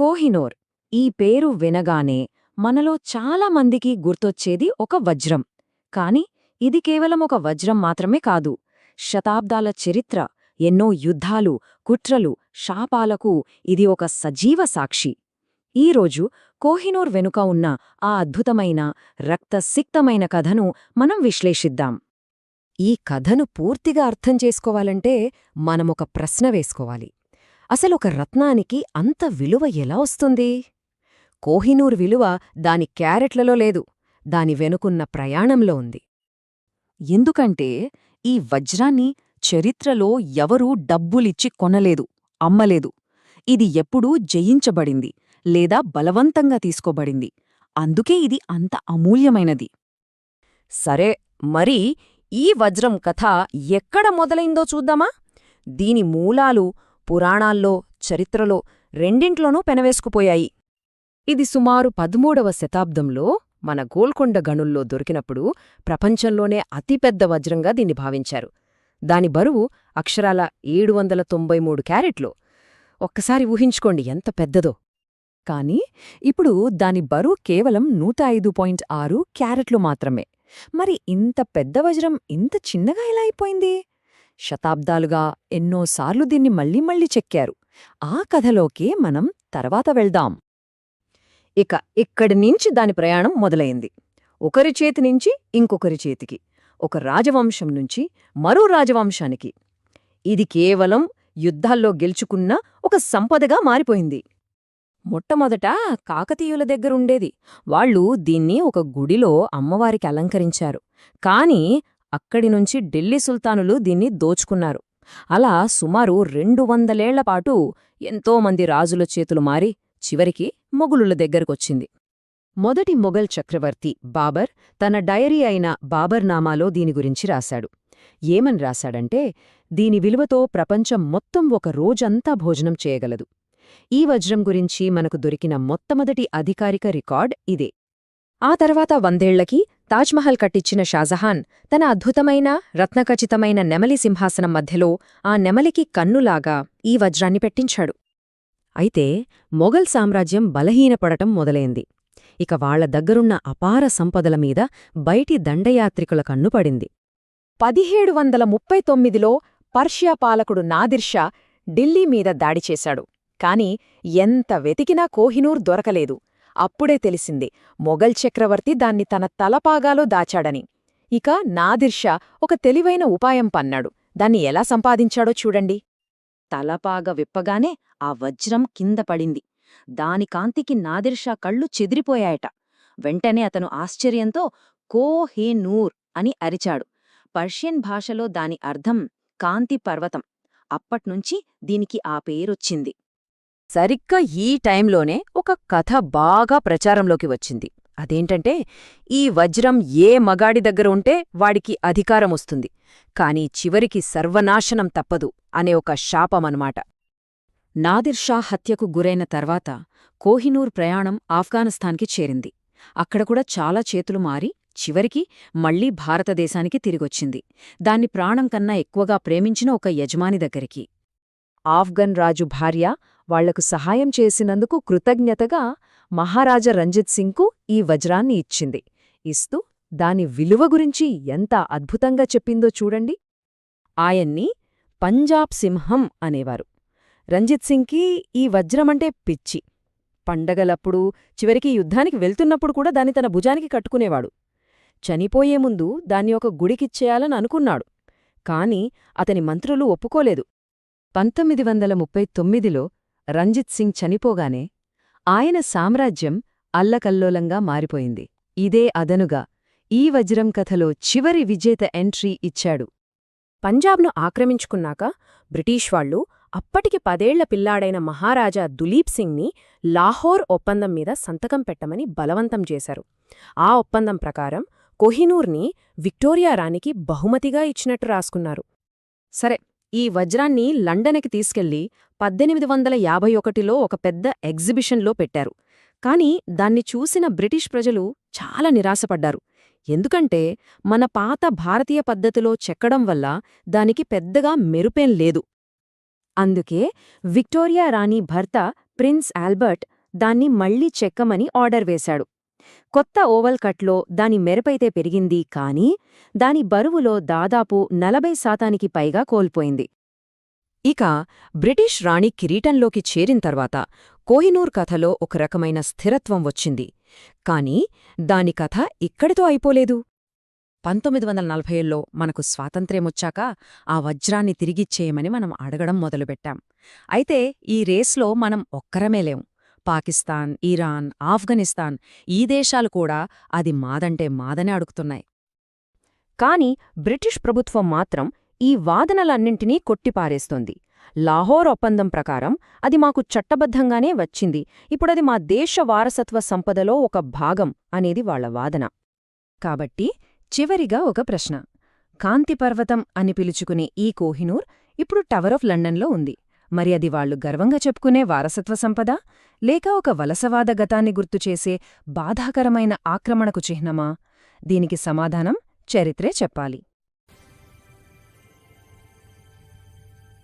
కోహినూర్ ఈ పేరు వినగానే మనలో చాలా మందికి గుర్తొచ్చేది ఒక వజ్రం. కాని ఇది కేవలం ఒక వజ్రం మాత్రమే కాదు. శతాబ్దాల చరిత్ర, ఎన్నో యుద్ధాలు, కుట్రలు, శాపాలకు ఇది ఒక సజీవ సాక్షి. ఈరోజు కోహినూర్ వెనుక ఉన్న ఆ అద్భుతమైన, రక్తసిక్తమైన కథను మనం విశ్లేషిద్దాం. ఈ కథను పూర్తిగా అర్థం చేసుకోవాలంటే మనమొక ప్రశ్న వేసుకోవాలి. అసలొక రత్నానికి అంత విలువ ఎలా వస్తుంది? కోహినూర్ విలువ దాని క్యారెట్లలో లేదు, దాని వెనుకున్న ప్రయాణంలో ఉంది. ఎందుకంటే ఈ వజ్రాన్ని చరిత్రలో ఎవరూ డబ్బులిచ్చి కొనలేదు, అమ్మలేదు. ఇది ఎప్పుడూ జయించబడింది లేదా బలవంతంగా తీసుకోబడింది. అందుకే ఇది అంత అమూల్యమైనది. సరే, మరి ఈ వజ్రం కథ ఎక్కడ మొదలైందో చూద్దామా? దీని మూలాలు పురాణాల్లో, చరిత్రలో రెండింట్లోనూ పెనవేసుకుపోయాయి. ఇది సుమారు 13వ శతాబ్దంలో మన గోల్కొండ గనుల్లో దొరికినప్పుడు ప్రపంచంలోనే అతిపెద్ద వజ్రంగా దీన్ని భావించారు. దాని బరువు అక్షరాల 793 క్యారెట్లు. ఒక్కసారి ఊహించుకోండి ఎంత పెద్దదో. కాని ఇప్పుడు దాని బరువు కేవలం 105.6 క్యారెట్లు మాత్రమే. మరి ఇంత పెద్ద వజ్రం ఇంత చిన్నగా ఎలా అయిపోయింది? శతాబ్దాలుగా ఎన్నోసార్లు దీన్ని మళ్ళీ చెక్కారు. ఆ కథలోకి మనం తర్వాత వెళ్దాం. ఇక్కడి నుంచి దాని ప్రయాణం మొదలైంది. ఒకరి చేతి నుంచి ఇంకొకరి చేతికి, ఒక రాజవంశం నుంచి మరో రాజవంశానికి. ఇది కేవలం యుద్ధాల్లో గెలుచుకున్న ఒక సంపదగా మారిపోయింది. మొట్టమొదట కాకతీయుల దగ్గరుండేది. వాళ్ళు దీన్ని ఒక గుడిలో అమ్మవారికి అలంకరించారు. కాని అక్కడినుంచి ఢిల్లీ సుల్తానులు దీన్ని దోచుకున్నారు. అలా సుమారు 200 ఏళ్లపాటు ఎంతోమంది రాజుల చేతులు మారి చివరికి మొఘలుల దగ్గరకొచ్చింది. మొదటి మొఘల్ చక్రవర్తి బాబర్ తన డయరీ అయిన బాబర్నామాలో దీని గురించి రాశాడు. ఏమని రాశాడంటే, దీని విలువతో ప్రపంచం మొత్తం ఒక రోజంతా భోజనం చేయగలదు. ఈ వజ్రం గురించి మనకు దొరికిన మొట్టమొదటి అధికారిక రికార్డ్ ఇదే. ఆ తర్వాత 100 ఏళ్లకి తాజ్మహల్ కట్టించిన షాజహాన్ తన అద్భుతమైన, రత్నఖచితమైన నెమలి సింహాసనం మధ్యలో ఆ నెమలికి కన్నులాగా ఈ వజ్రాన్ని పెట్టించాడు. అయితే మొఘల్ సామ్రాజ్యం బలహీనపడటం మొదలైంది. ఇక వాళ్ల దగ్గరున్న అపార సంపదల మీద బయటి దండయాత్రికుల కన్నుపడింది. 1739లో పర్షియా పాలకుడు నాదిర్షా ఢిల్లీ మీద దాడిచేశాడు. కాని ఎంత వెతికినా కోహినూర్ దొరకలేదు. అప్పుడే తెలిసింది మొఘల్ చక్రవర్తి దాన్ని తన తలపాగాలో దాచాడని. ఇక నాదిర్షా ఒక తెలివైన ఉపాయం పన్నాడు. దాన్ని ఎలా సంపాదించాడో చూడండి. తలపాగ విప్పగానే ఆ వజ్రం కింద పడింది. దాని కాంతికి నాదిర్షా కళ్ళు చెదిరిపోయాయట. వెంటనే అతను ఆశ్చర్యంతో కోహినూర్ అని అరిచాడు. పర్షియన్ భాషలో దాని అర్థం కాంతి పర్వతం. అప్పట్నుంచి దీనికి ఆ పేరొచ్చింది. సరిగ్గా ఈ టైంలోనే ఒక కథ బాగా ప్రచారంలోకి వచ్చింది. అదేంటంటే, ఈ వజ్రం ఏ మగాడి దగ్గర ఉంటే వాడికి అధికారమొస్తుంది, కాని చివరికి సర్వనాశనం తప్పదు అనే ఒక శాపమన్నమాట. నాదిర్షా హత్యకు గురైన తర్వాత కోహినూర్ ప్రయాణం ఆఫ్ఘనిస్తాన్కి చేరింది. అక్కడ కూడా చాలా చేతులు మారి చివరికి మళ్లీ భారతదేశానికి తిరిగొచ్చింది. దాన్ని ప్రాణం కన్నా ఎక్కువగా ప్రేమించిన ఒక యజమాని దగ్గరికి. ఆఫ్ఘన్ రాజు భార్య వాళ్లకు సహాయం చేసినందుకు కృతజ్ఞతగా మహారాజా రంజిత్ సింగ్కు ఈ వజ్రాన్ని ఇచ్చింది. ఇస్తూ దాని విలువ గురించి ఎంత అద్భుతంగా చెప్పిందో చూడండి. ఆయన్ని పంజాబ్ సింహం అనేవారు. రంజిత్ సింగ్కి ఈ వజ్రమంటే పిచ్చి. పండగలప్పుడు, చివరికి యుద్ధానికి వెళ్తున్నప్పుడు కూడా దాన్ని తన భుజానికి కట్టుకునేవాడు. చనిపోయే ముందు దాన్ని ఒక గుడికిచ్చేయాలని అనుకున్నాడు. కాని అతని మంత్రులు ఒప్పుకోలేదు. 1939లో రంజిత్ సింగ్ చనిపోగానే ఆయన సామ్రాజ్యం అల్లకల్లోలంగా మారిపోయింది. ఇదే అదనుగా ఈ వజ్రం కథలో చివరి విజేత ఎంట్రీ ఇచ్చాడు. పంజాబ్ను ఆక్రమించుకున్నాక బ్రిటిష్ వాళ్లు అప్పటికి 10 ఏళ్ల పిల్లాడైన మహారాజా దులీప్ సింగ్ని లాహోర్ ఒప్పందం మీద సంతకం పెట్టమని బలవంతం చేశారు. ఆ ఒప్పందం ప్రకారం కోహినూర్ని విక్టోరియా రాణికి బహుమతిగా ఇచ్చినట్టు రాసుకున్నారు. సరే, ఈ వజ్రాన్ని లండన్కి తీసుకెళ్లి 1851లో ఒక పెద్ద ఎగ్జిబిషన్లో పెట్టారు. కాని దాన్ని చూసిన బ్రిటిష్ ప్రజలు చాలా నిరాశపడ్డారు. ఎందుకంటే మన పాత భారతీయ పద్ధతిలో చెక్కడం వల్ల దానికి పెద్దగా మెరుపేం లేదు. అందుకే విక్టోరియా రాణి భర్త ప్రిన్స్ ఆల్బర్ట్ దాన్ని మళ్లీ చెక్కమని ఆర్డర్ వేశాడు. కొత్త ఓవల్ కట్లో దాని మెరుపైతే పెరిగింది, కానీ దాని బరువులో దాదాపు 40% పైగా కోల్పోయింది. ఇక బ్రిటిష్ రాణి కిరీటంలోకి చేరిన కోహినూర్ కథలో ఒక రకమైన స్థిరత్వం వచ్చింది. కాని దాని కథ ఇక్కడితో అయిపోలేదు. 1940లో మనకు స్వాతంత్ర్యమొచ్చాక ఆ వజ్రాన్ని తిరిగిచ్చేయమని మనం అడగడం మొదలుపెట్టాం. అయితే ఈ రేస్లో మనం ఒక్కరమే లేం. పాకిస్తాన్, ఇరాన్, ఆఫ్ఘనిస్తాన్ ఈ దేశాలు కూడా అది మాదంటే మాదనే అడుగుతున్నాయి. కాని బ్రిటిష్ ప్రభుత్వం మాత్రం ఈ వాదనలన్నింటినీ కొట్టిపారేస్తోంది. లాహోర్ ఒప్పందం ప్రకారం అది మాకు చట్టబద్ధంగానే వచ్చింది, ఇప్పుడది మా దేశ వారసత్వ సంపదలో ఒక భాగం అనేది వాళ్ల వాదన. కాబట్టి చివరిగా ఒక ప్రశ్న. కాంతిపర్వతం అని పిలుచుకునే ఈ కోహినూర్ ఇప్పుడు టవర్ ఆఫ్ లండన్లో ఉంది. మరి అది వాళ్లు గర్వంగా చెప్పుకునే వారసత్వ సంపద, లేక ఒక వలసవాద గతాన్ని గుర్తుచేసే బాధాకరమైన ఆక్రమణకు చిహ్నమా? దీనికి సమాధానం చరిత్రే చెప్పాలి.